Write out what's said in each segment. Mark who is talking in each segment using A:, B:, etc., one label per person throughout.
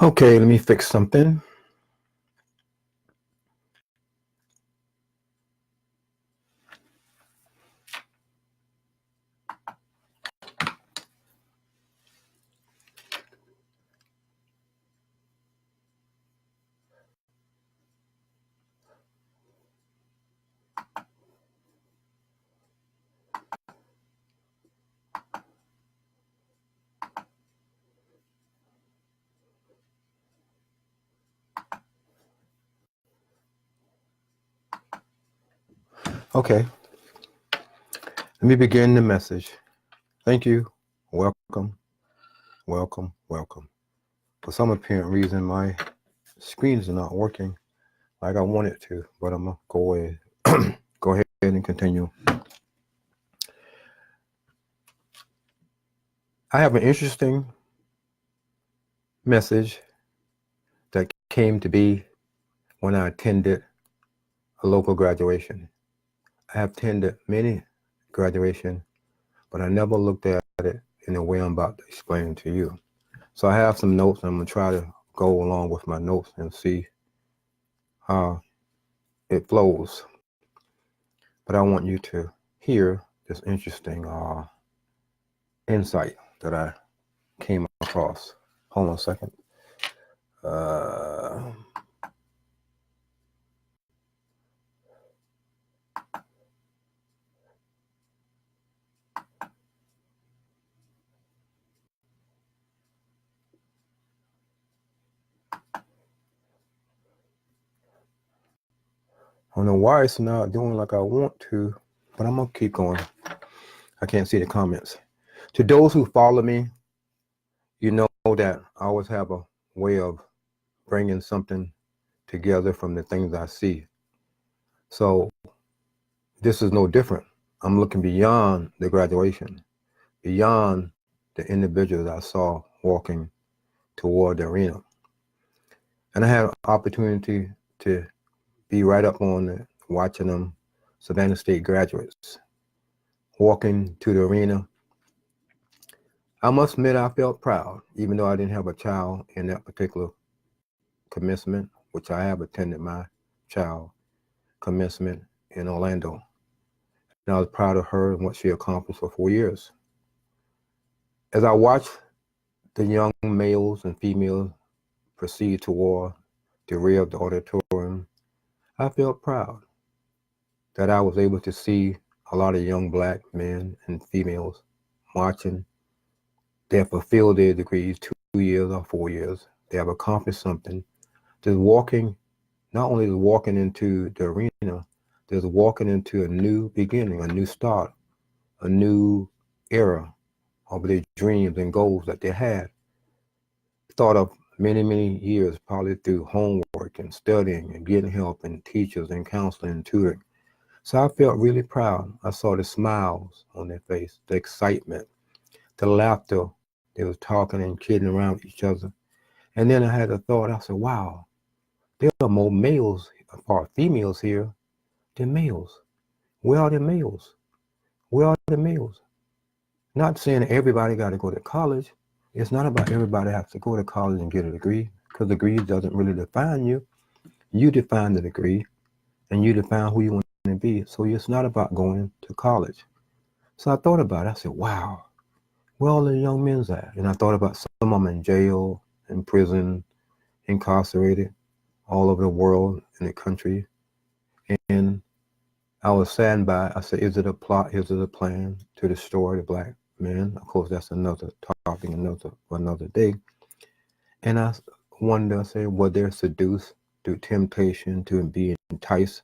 A: Okay, let me fix something. Okay, let me begin the message. Thank you. Welcome, welcome, welcome. For some apparent reason, my screen is not working like I want it to, but I'm gonna go ahead, go ahead and continue. I have an interesting message that came to be when I attended a local graduation. I have attended many graduations, but I never looked at it in the way I'm about to explain to you. So I have some notes, and I'm gonna try to go along with my notes and see how it flows. But I want you to hear this interesting insight that I came across. Hold on a second. I don't know why it's not doing like I want to, but I'm gonna keep going. I can't see the comments. To those who follow me, you know that I always have a way of bringing something together from the things I see. So this is no different. I'm looking beyond the graduation, beyond the individuals I saw walking toward the arena. And I had an opportunity to be right up on it, watching them, Savannah State graduates, walking to the arena. I must admit I felt proud, even though I didn't have a child in that particular commencement, which I have attended my child commencement in Orlando. And I was proud of her and what she accomplished for 4 years. As I watched the young males and females proceed toward the rear of the auditorium, I felt proud that I was able to see a lot of young black men and females marching. They have fulfilled their degrees 2 years or 4 years. They have accomplished something. There's walking, not only walking into the arena, there's walking into a new beginning, a new start, a new era of their dreams and goals that they had. Thought of many, many years, probably through homework and studying and getting help and teachers and counseling and tutoring. So I felt really proud. I saw the smiles on their face, the excitement, the laughter. They was talking and kidding around with each other. And then I had a thought, I said, wow, there are more males or females here than males. Where are the males? Where are the males? Not saying everybody got to go to college. It's not about everybody has to go to college and get a degree, because the degree doesn't really define you. You define the degree, and you define who you want to be. So it's not about going to college. So I thought about it. I said, wow, where all the young men's at? And I thought about some of them in jail, in prison, incarcerated, all over the world, in the country. And I was saddened by it. I said, is it a plot? Is it a plan to destroy the black men? Of course, that's another topic, another day. And I wonder, I say, were they seduced through temptation to be enticed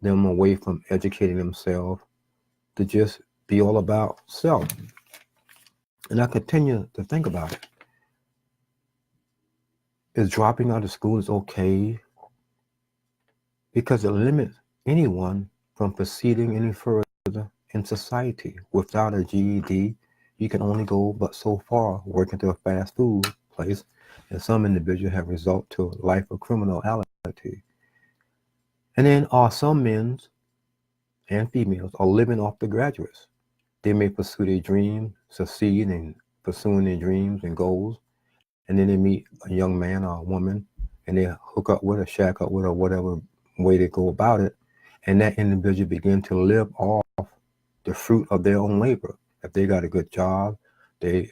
A: them away from educating themselves to just be all about self? And I continue to think about it. Is dropping out of school is okay? Because it limits anyone from proceeding any further in society. Without a GED, you can only go but so far working to a fast food place, and some individuals have result to a life of criminality. And then some men and females are living off the graduates. They may pursue their dreams, succeed in pursuing their dreams and goals, and then they meet a young man or a woman, and they hook up with her, shack up with her, whatever way they go about it, and that individual begin to live off the fruit of their own labor. If they got a good job, the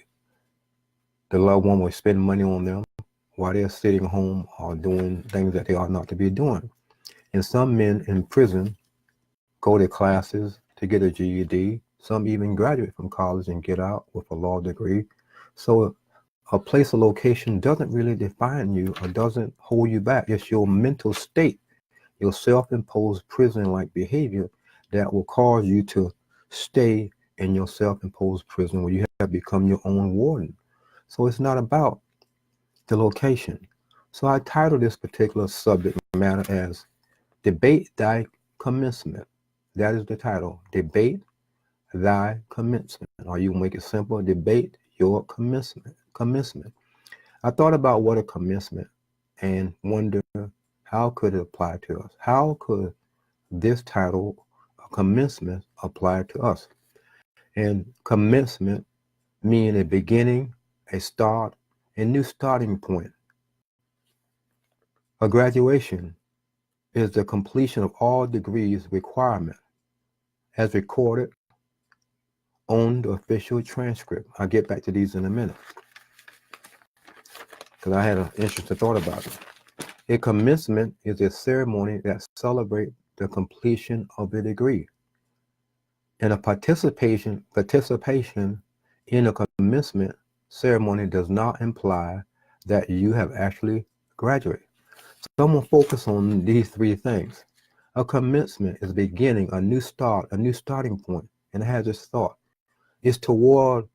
A: loved one will spend money on them while they're sitting home or doing things that they ought not to be doing. And some men in prison go to classes to get a GED. Some even graduate from college and get out with a law degree. So a place or location doesn't really define you or doesn't hold you back. It's your mental state, your self-imposed prison-like behavior that will cause you to stay in your self-imposed prison where you have become your own warden. So it's not about the location. So I titled this particular subject matter as Debate Thy Commencement. That is the title. Debate Thy Commencement. Or you make it simple, debate your commencement. I thought about what a commencement and wonder how could it apply to us? How could this title, a commencement, apply to us? And commencement means a beginning, a start, a new starting point. A graduation is the completion of all degrees requirement as recorded on the official transcript. I'll get back to these in a minute because I had an interesting thought about it. A commencement is a ceremony that celebrates the completion of a degree. And a participation in a commencement ceremony does not imply that you have actually graduated. So I'm going to focus on these three things. A commencement is beginning, a new start, a new starting point, and it has this thought. It's toward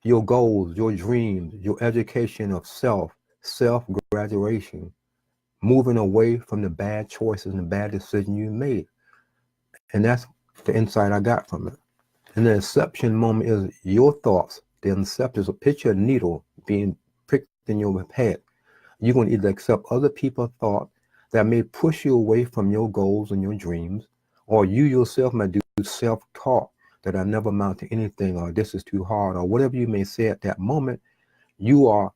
A: your goals, your dreams, your education of self-graduation, moving away from the bad choices and the bad decisions you made. And that's the insight I got from it. And the inception moment is your thoughts. The inception is a picture of a needle being pricked in your head. You're going to either accept other people's thought that may push you away from your goals and your dreams, or you yourself may do self-talk that I never amount to anything, or this is too hard, or whatever you may say at that moment. You are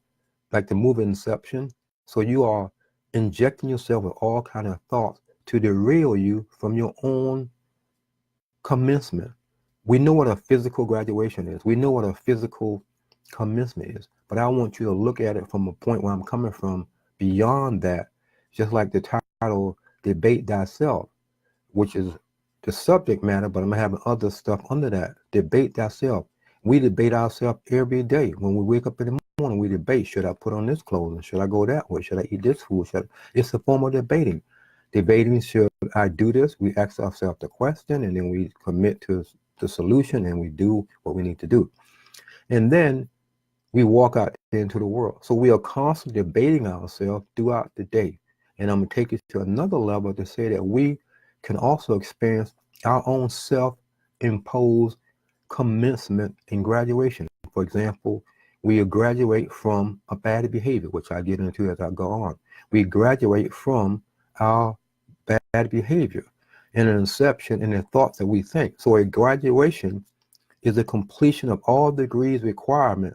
A: like the movie Inception. So you are injecting yourself with all kinds of thoughts to derail you from your own commencement. We know what a physical graduation is. We know what a physical commencement is. But I want you to look at it from a point where I'm coming from beyond that, just like the title, Debate Thyself, which is the subject matter, but I'm having other stuff under that. Debate thyself. We debate ourselves every day. When we wake up in the morning, we debate, should I put on this clothing? Should I go that way? Should I eat this food? It's a form of debating. Debating, should I do this? We ask ourselves the question, and then we commit to the solution, and we do what we need to do. And then we walk out into the world. So we are constantly debating ourselves throughout the day. And I'm going to take it to another level to say that we can also experience our own self-imposed commencement and graduation. For example, we graduate from a bad behavior, which I get into as I go on. We graduate from our bad behavior and an inception in the thoughts that we think. So a graduation is a completion of all degrees requirement.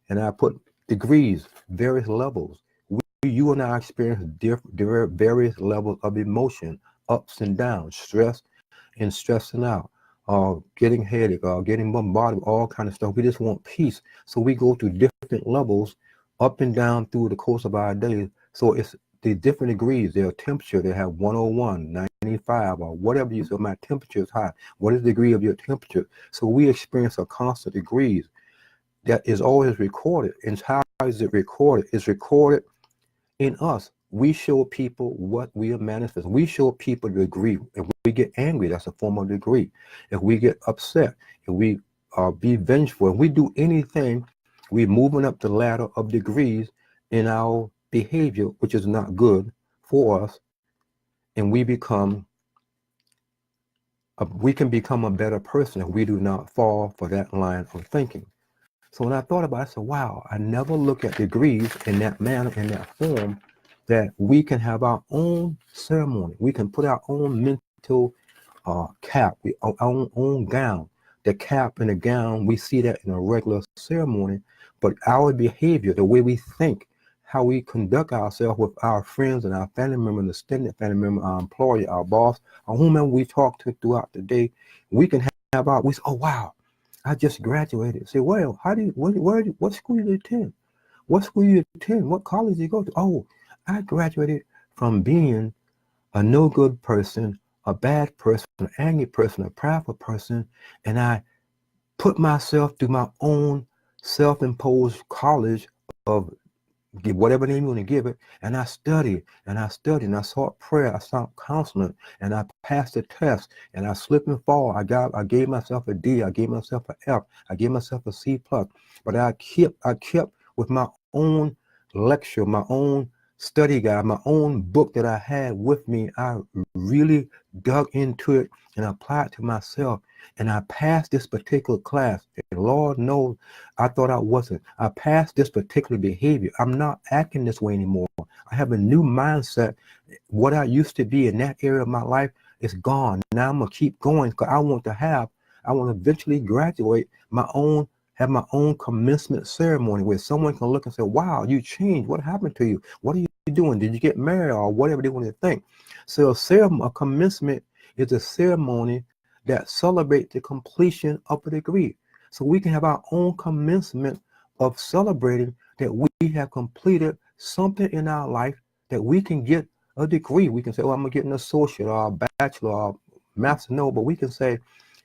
A: And I put degrees, various levels. You and I experience various levels of emotion, ups and downs, stress and stressing out, getting headache, getting bombarded with all kinds of stuff. We just want peace. So we go through different levels up and down through the course of our days. So it's the different degrees. Their temperature, they have 101, 95, or whatever you say. My temperature is high. What is the degree of your temperature? So we experience a constant degrees that is always recorded. And how is it recorded? It's recorded in us. We show people what we are manifesting. We show people the degree. If we get angry, that's a form of degree. If we get upset, if we be vengeful, if we do anything, we're moving up the ladder of degrees in our behavior, which is not good for us. And we can become a better person if we do not fall for that line of thinking. So when I thought about it, I said, wow, I never look at degrees in that manner, in that form, that we can have our own ceremony. We can put our own mental cap, our own gown. The cap and the gown, we see that in a regular ceremony, but our behavior, the way we think, how we conduct ourselves with our friends and our family member, and extended family member, our employer, our boss, or whomever we talk to throughout the day, we can have we say, oh wow, I just graduated. Say, well, how do you, what school you attend? What school you attend? What college you go to? Oh, I graduated from being a no good person, a bad person, an angry person, a prideful person, and I put myself through my own self-imposed college of give whatever name you want to give it, and I studied and I studied and I sought prayer, I sought counseling, and I passed the test, and I slipped and fall. I gave myself a D, I gave myself an F, I gave myself a C plus, but I kept with my own lecture, my own study guide, my own book that I had with me. I really dug into it and applied it to myself, and I passed this particular class. And Lord knows, I thought I wasn't. I passed this particular behavior. I'm not acting this way anymore. I have a new mindset. What I used to be in that area of my life is gone. Now I'm gonna keep going because I want to eventually graduate have my own commencement ceremony where someone can look and say, wow, you changed. What happened to you? What are you doing? Did you get married or whatever they want to think? So a commencement is a ceremony that celebrates the completion of a degree. So we can have our own commencement of celebrating that we have completed something in our life, that we can get a degree. We can say, oh, I'm going to get an associate or a bachelor or a master. No, but we can say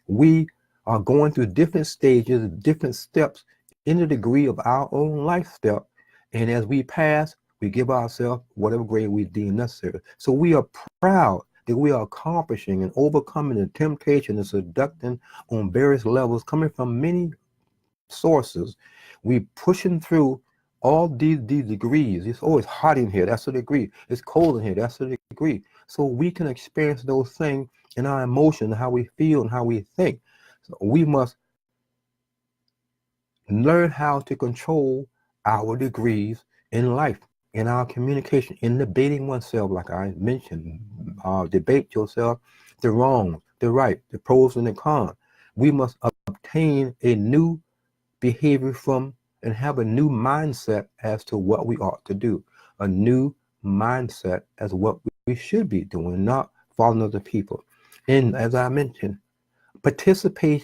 A: we are going through different stages, different steps in the degree of our own life step. And as we pass, we give ourselves whatever grade we deem necessary. So we are proud that we are accomplishing and overcoming the temptation and seducting on various levels coming from many sources. We pushing through all these degrees. It's always hot in here, that's a degree. It's cold in here, that's a degree. So we can experience those things in our emotion, how we feel and how we think. So we must learn how to control our degrees in life, in our communication, in debating oneself, like I mentioned. Debate yourself, the wrong, the right, the pros and the cons. We must obtain a new behavior from and have a new mindset as to what we ought to do. A new mindset as what we should be doing, not following other people. And as I mentioned, participating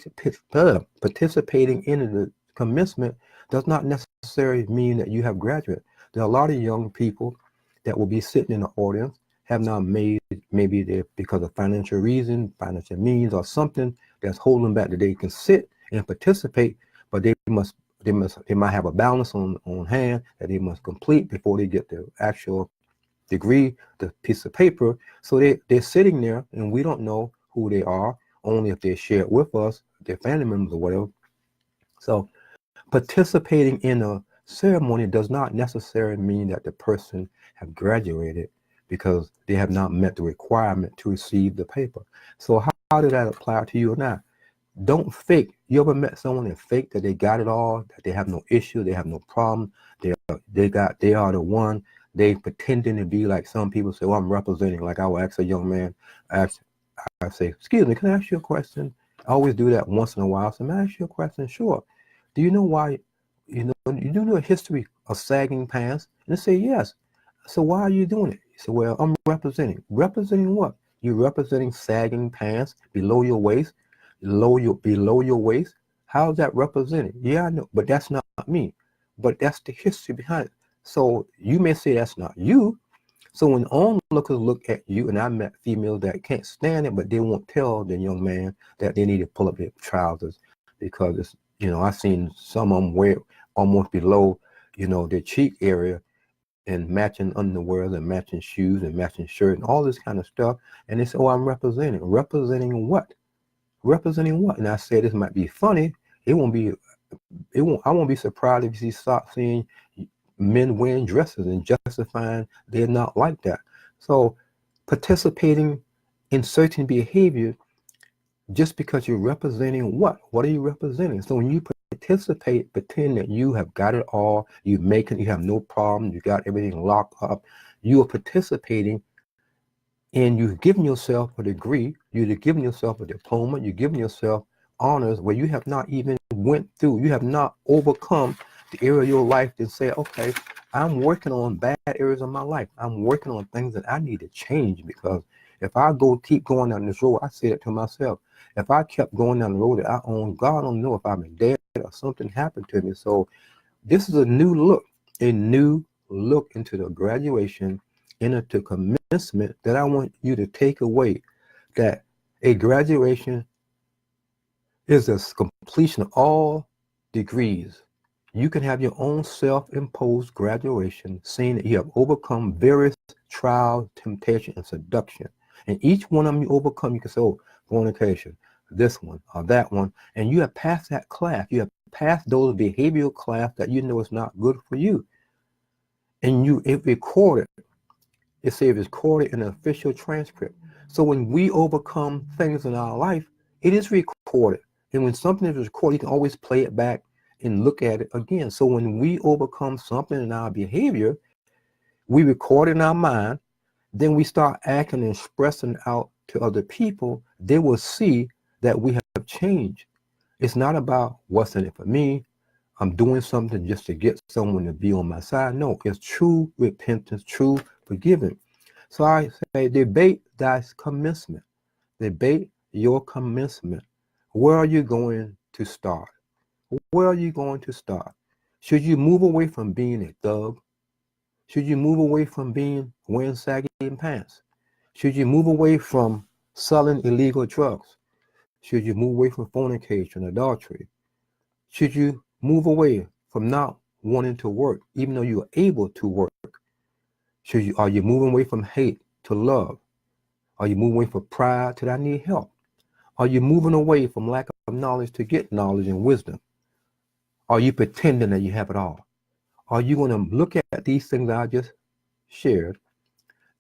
A: in the commencement does not necessarily mean that you have graduated. There are a lot of young people that will be sitting in the audience, have not made, maybe they're because of financial reason, financial means, or something that's holding back, that they can sit and participate, but they might have a balance on hand that they must complete before they get the actual degree, the piece of paper. So they're sitting there, and we don't know who they are, only if they share it with us, their family members or whatever. So participating in a ceremony does not necessarily mean that the person have graduated because they have not met the requirement to receive the paper. So how did that apply to you or not? Don't fake. You ever met someone that fake that they got it all, that they have no issue, they have no problem, they are the one, they pretending to be like some people say, well, I'm representing. Like I will ask a young man, I say, excuse me, can I ask you a question? I always do that once in a while. So, may I ask you a question? Sure. Do you know why, you do know a history of sagging pants? And they say, yes. So why are you doing it? So, well, I'm representing. Representing what? You're representing sagging pants below your waist, below your waist. How's that represented? Yeah, I know, but that's not me. But that's the history behind it. So you may say that's not you. So when onlookers look at you, and I met females that can't stand it, but they won't tell the young man that they need to pull up their trousers because it's, I've seen some of them wear almost below, their cheek area, and matching underwear and matching shoes and matching shirt and all this kind of stuff. And they say, oh, I'm representing. Representing what? Representing what? And I say this might be funny. I won't be surprised if you start seeing men wearing dresses and justifying they're not like that. So participating in certain behavior, just because you're representing what? What are you representing? So when you participate, pretend that you have got it all, you have no problem, you got everything locked up, you are participating, and you've given yourself a degree, you've given yourself a diploma, you've given yourself honors where you have not even went through, you have not overcome the area of your life and say, okay, I'm working on bad areas of my life. I'm working on things that I need to change, because if I keep going down this road, I said it to myself, if I kept going down the road that I own, God don't know if I'm dead or something happened to me. So this is a new look into the graduation, into commencement, that I want you to take away, that a graduation is a completion of all degrees. You can have your own self-imposed graduation, saying that you have overcome various trials, temptation, and seduction. And each one of them you overcome, you can say, oh, fornication, this one or that one, and you have passed that class. You have passed those behavioral class that you know is not good for you. And it recorded. It says it's recorded in an official transcript. So when we overcome things in our life, it is recorded. And when something is recorded, you can always play it back and look at it again. So when we overcome something in our behavior, we record it in our mind, then we start acting and expressing out to other people. They will see that we have changed. It's not about what's in it for me. I'm doing something just to get someone to be on my side. No, it's true repentance, true forgiving. So I say, debate thy commencement. Debate your commencement. Where are you going to start? Where are you going to start? Should you move away from being a thug? Should you move away from wearing saggy pants? Should you move away from selling illegal drugs? Should you move away from fornication, adultery? Should you move away from not wanting to work, even though you are able to work? Are you moving away from hate to love? Are you moving away from pride to I need help? Are you moving away from lack of knowledge to get knowledge and wisdom? Are you pretending that you have it all? Are you going to look at these things that I just shared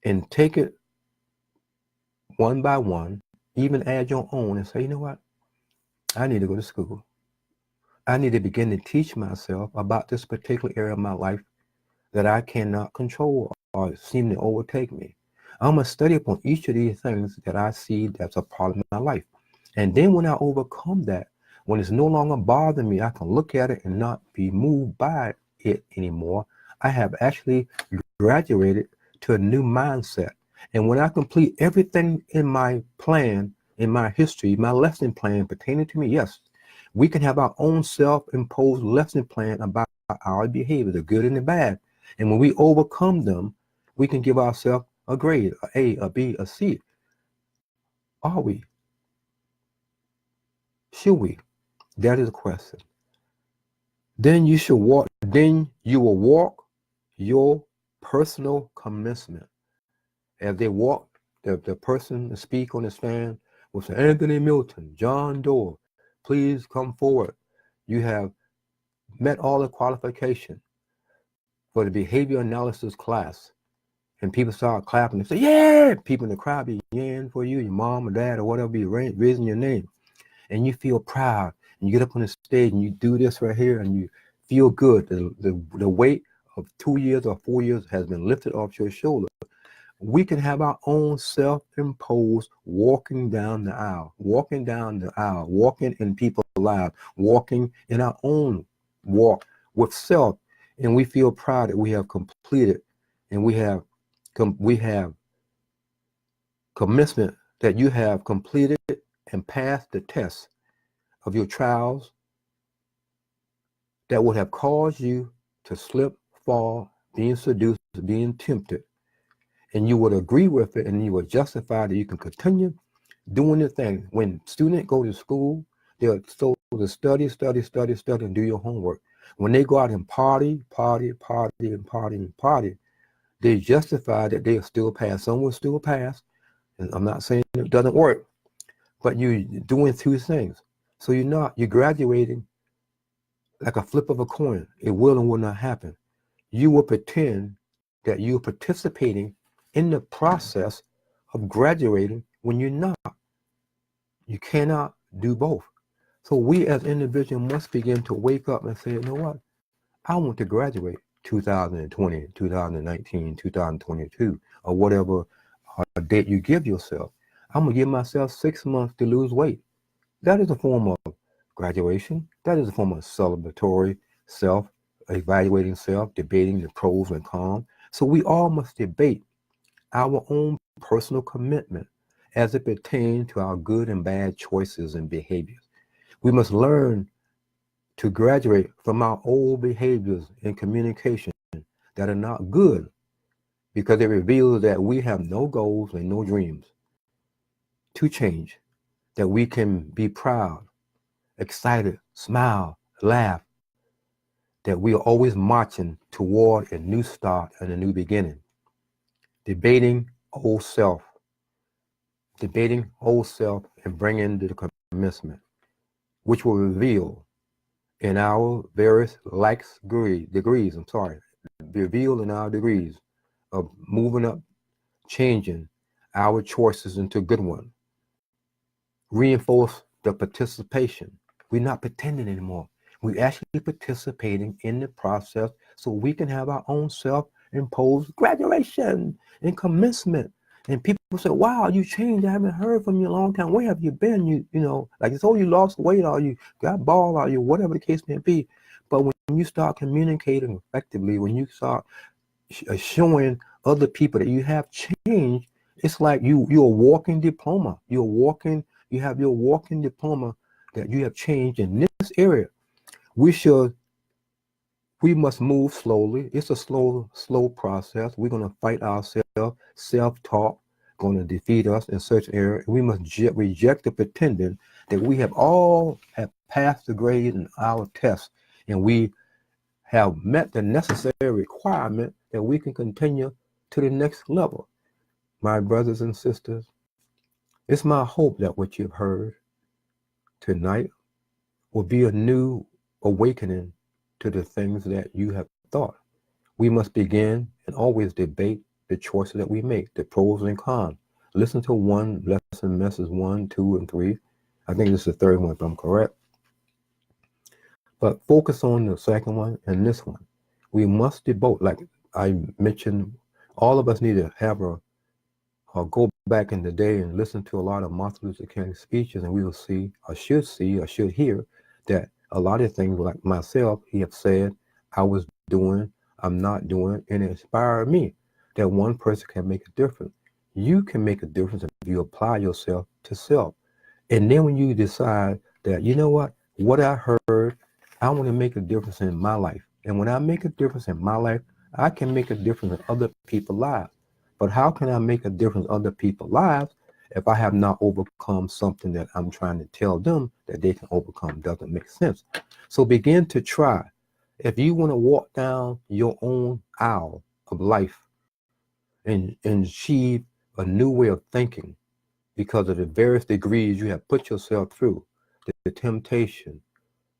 A: and take it one by one, even add your own, and say, you know what? I need to go to school. I need to begin to teach myself about this particular area of my life that I cannot control or seem to overtake me. I'm going to study upon each of these things that I see that's a part of my life. And then when I overcome that, when it's no longer bothering me, I can look at it and not be moved by it anymore. I have actually graduated to a new mindset. And when I complete everything in my plan, in my history, my lesson plan pertaining to me, yes, we can have our own self-imposed lesson plan about our behavior, the good and the bad. And when we overcome them, we can give ourselves a grade, a A, a B, a C. Are we? Should we? That is the question. Then you will walk your personal commencement. As they walk, the person to speak on the stand will say, Anthony Milton, John Doe, please come forward. You have met all the qualifications for the behavior analysis class. And people start clapping and say, yeah! People in the crowd be yelling for you, your mom or dad or whatever be raising your name. And you feel proud. And you get up on the stage and you do this right here and you feel good. The weight of 2 years or 4 years has been lifted off your shoulder. We can have our own self-imposed walking down the aisle, walking in people's lives, walking in our own walk with self. And we feel proud that we have completed, and we have commencement, that you have completed and passed the test of your trials that would have caused you to slip, fall, being seduced, being tempted. And you would agree with it, and you would justify that you can continue doing the thing. When students go to school, they're told to study, and do your homework. When they go out and party, they justify that they'll still pass. Some will still pass, and I'm not saying it doesn't work, but you're doing two things. So you're graduating like a flip of a coin. It will and will not happen. You will pretend that you're participating in the process of graduating when you're not. You cannot do both. So we as individuals must begin to wake up and say, you know what? I want to graduate 2020, 2019, 2022, or whatever date you give yourself. I'm going to give myself 6 months to lose weight. That is a form of graduation. That is a form of celebratory self evaluating self, debating the pros and cons. So we all must debate our own personal commitment as it pertains to our good and bad choices and behaviors. We must learn to graduate from our old behaviors in communication that are not good, because it reveals that we have no goals and no dreams to change, that we can be proud, excited, smile, laugh, that we are always marching toward a new start and a new beginning. Debating old self, and bringing the commencement, which will reveal in our various degrees, reveal in our degrees of moving up, changing our choices into good ones. Reinforce the participation. We're not pretending anymore. We're actually participating in the process so we can have our own self-imposed graduation and commencement. And people say, wow, you changed. I haven't heard from you in a long time. Where have you been? You know, like it's, oh, you lost weight, or you got bald, or you, whatever the case may be. But when you start communicating effectively, when you start showing other people that you have changed, it's like you're a walking diploma. You have your walking diploma that you have changed in this area. We must move slowly. It's a slow process. We're going to fight ourselves. Self-talk going to defeat us in such area. We must reject the pretending that we have passed the grade in our tests, and we have met the necessary requirement that we can continue to the next level. My brothers and sisters, it's my hope that what you've heard tonight will be a new awakening to the things that you have thought. We must begin and always debate the choices that we make, the pros and cons. Listen to one lesson, message 1, 2, and 3. I think this is the third one, if I'm correct. But focus on the second one and this one. We must debate, like I mentioned, all of us need to have go back in the day and listen to a lot of Martin Luther King speeches, and we will see, or should hear, that a lot of things like myself, he have said, I was doing, I'm not doing, and it inspired me that one person can make a difference. You can make a difference if you apply yourself to self. And then when you decide that, you know what I heard, I want to make a difference in my life. And when I make a difference in my life, I can make a difference in other people's lives. But how can I make a difference in other people's lives if I have not overcome something that I'm trying to tell them that they can overcome? Doesn't make sense. So begin to try. If you want to walk down your own aisle of life and achieve a new way of thinking because of the various degrees you have put yourself through, the temptation,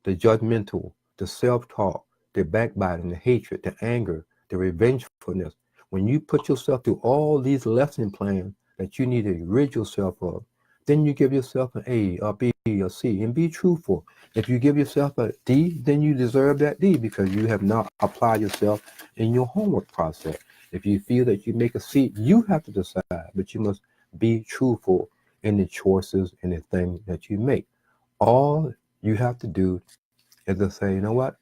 A: the judgmental, the self-talk, the backbiting, the hatred, the anger, the revengefulness. When you put yourself through all these lesson plans that you need to rid yourself of, then you give yourself an A, a B, a C, and be truthful. If you give yourself a D, then you deserve that D because you have not applied yourself in your homework process. If you feel that you make a C, you have to decide, but you must be truthful in the choices and the things that you make. All you have to do is to say, you know what?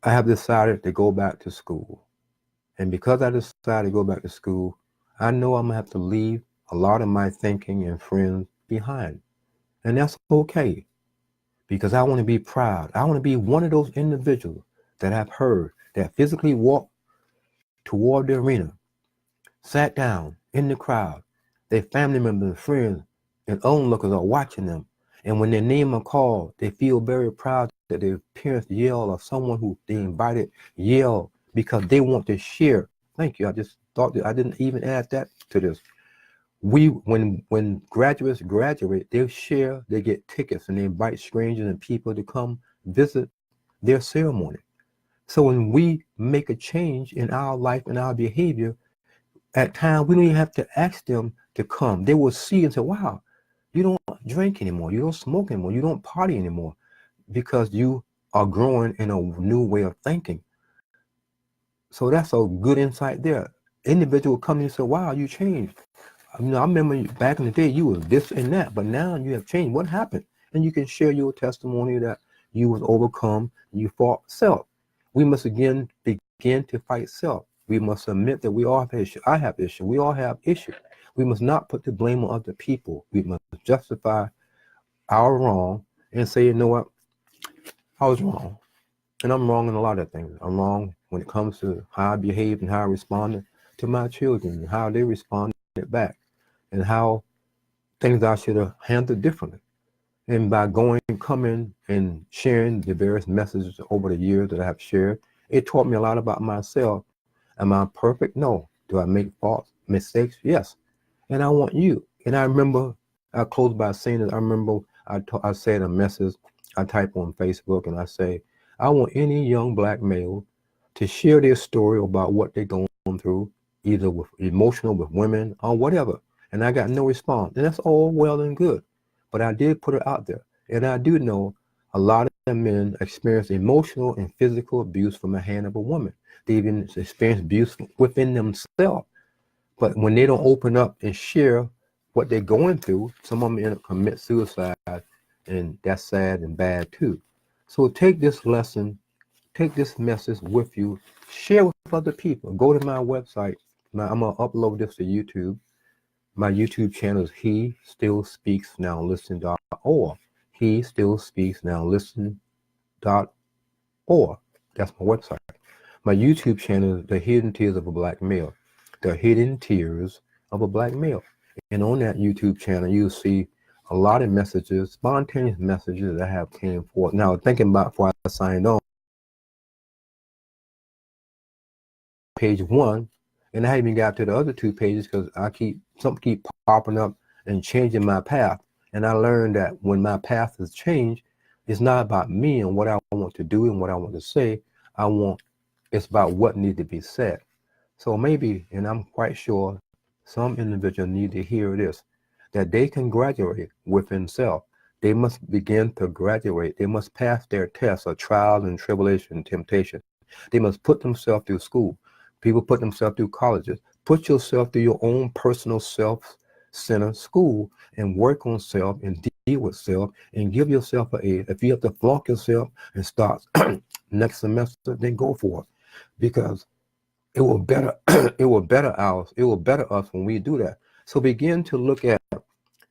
A: I have decided to go back to school. And because I decided to go back to school, I know I'm going to have to leave a lot of my thinking and friends behind. And that's okay, because I want to be proud. I want to be one of those individuals that I've heard that physically walked toward the arena, sat down in the crowd. Their family members and friends and onlookers are watching them. And when their name are called, they feel very proud that their parents yell, or someone who they invited yell, because they want to share. Thank you. I just thought that I didn't even add that to this. When graduates graduate, they share, they get tickets, and they invite strangers and people to come visit their ceremony. So when we make a change in our life and our behavior, at times we don't even have to ask them to come. They will see and say, wow, you don't drink anymore, you don't smoke anymore, you don't party anymore, because you are growing in a new way of thinking. So that's a good insight there. Individual come and say, wow, you changed. I remember back in the day, you was this and that, but now you have changed. What happened? And you can share your testimony that you was overcome, you fought self. We must again begin to fight self. We must admit that we all have issues. I have issues. We all have issues. We must not put the blame on other people. We must justify our wrong and say, you know what, I was wrong. And I'm wrong in a lot of things. I'm wrong when it comes to how I behaved and how I responded to my children, and how they responded back, and how things I should have handled differently. And by coming and sharing the various messages over the years that I have shared, it taught me a lot about myself. Am I perfect? No. Do I make faults, mistakes? Yes. And I want you. And I remember, I close by saying that I remember I said a message I type on Facebook, and I say, I want any young black male to share their story about what they're going through, either with emotional, with women, or whatever. And I got no response. And that's all well and good. But I did put it out there. And I do know a lot of men experience emotional and physical abuse from the hand of a woman. They even experience abuse within themselves. But when they don't open up and share what they're going through, some of them end up commit suicide, and that's sad and bad too. So take this lesson, take this message with you, share with other people. Go to my website. I'm gonna upload this to YouTube. My YouTube channel is He Still Speaks Now Listen.org. He Still Speaks Now Listen.org. That's my website. My YouTube channel is The Hidden Tears of a Black Male. The Hidden Tears of a Black Male. And on that YouTube channel, you'll see a lot of messages, spontaneous messages that have came forth. Now, thinking about before I signed on, page 1, and I haven't even got to the other 2 pages because something keep popping up and changing my path. And I learned that when my path has changed, it's not about me and what I want to do and what I want to say. It's about what needs to be said. So maybe, and I'm quite sure, some individuals need to hear this, that they can graduate within self. They must begin to graduate. They must pass their tests of trial and tribulation and temptation. They must put themselves through school. People put themselves through colleges. Put yourself through your own personal self-centered school and work on self and deal with self and give yourself an A. If you have to flunk yourself and start next semester, then go for it. Because it will better us when we do that. So begin to look at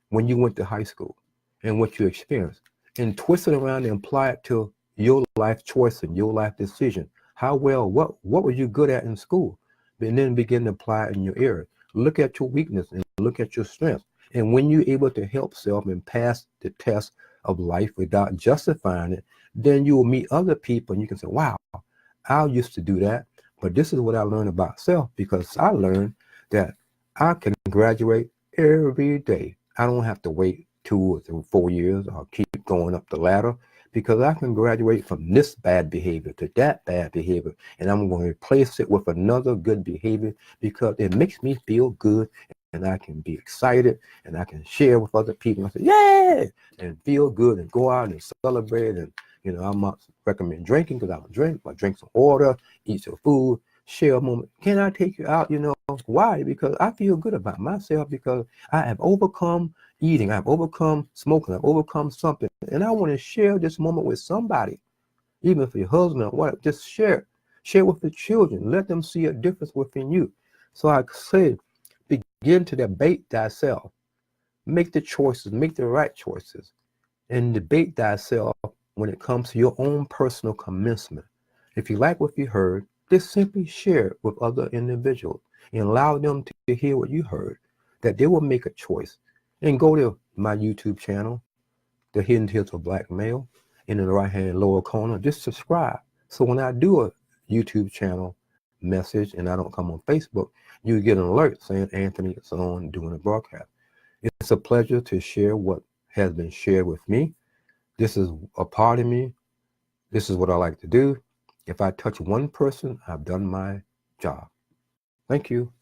A: when you went to high school and what you experienced, and twist it around and apply it to your life choice and your life decision. What were you good at in school? And then begin to apply it in your area. Look at your weakness and look at your strengths. And when you're able to help self and pass the test of life without justifying it, then you will meet other people and you can say, wow, I used to do that. But this is what I learned about self, because I learned that I can graduate every day. I don't have to wait 2 or 3, 4 years or keep going up the ladder, because I can graduate from this bad behavior to that bad behavior, and I'm going to replace it with another good behavior because it makes me feel good, and I can be excited and I can share with other people and say, yeah, and feel good and go out and celebrate. And I'm not recommend drinking because I don't drink, but drink some water, eat some food, share a moment. Can I take you out? Why? Because I feel good about myself, because I have overcome eating, I've overcome smoking, I've overcome something. And I want to share this moment with somebody, even for your husband or what, just share with the children. Let them see a difference within you. So I say, begin to debate thyself. Make the choices, make the right choices, and debate thyself when it comes to your own personal commencement. If you like what you heard, just simply share it with other individuals and allow them to hear what you heard, that they will make a choice. And go to my YouTube channel, The Hidden Tears of Black Male, and in the right-hand lower corner, just subscribe. So when I do a YouTube channel message and I don't come on Facebook, you get an alert saying Anthony is on doing a broadcast. It's a pleasure to share what has been shared with me. This is a part of me. This is what I like to do. If I touch one person, I've done my job. Thank you.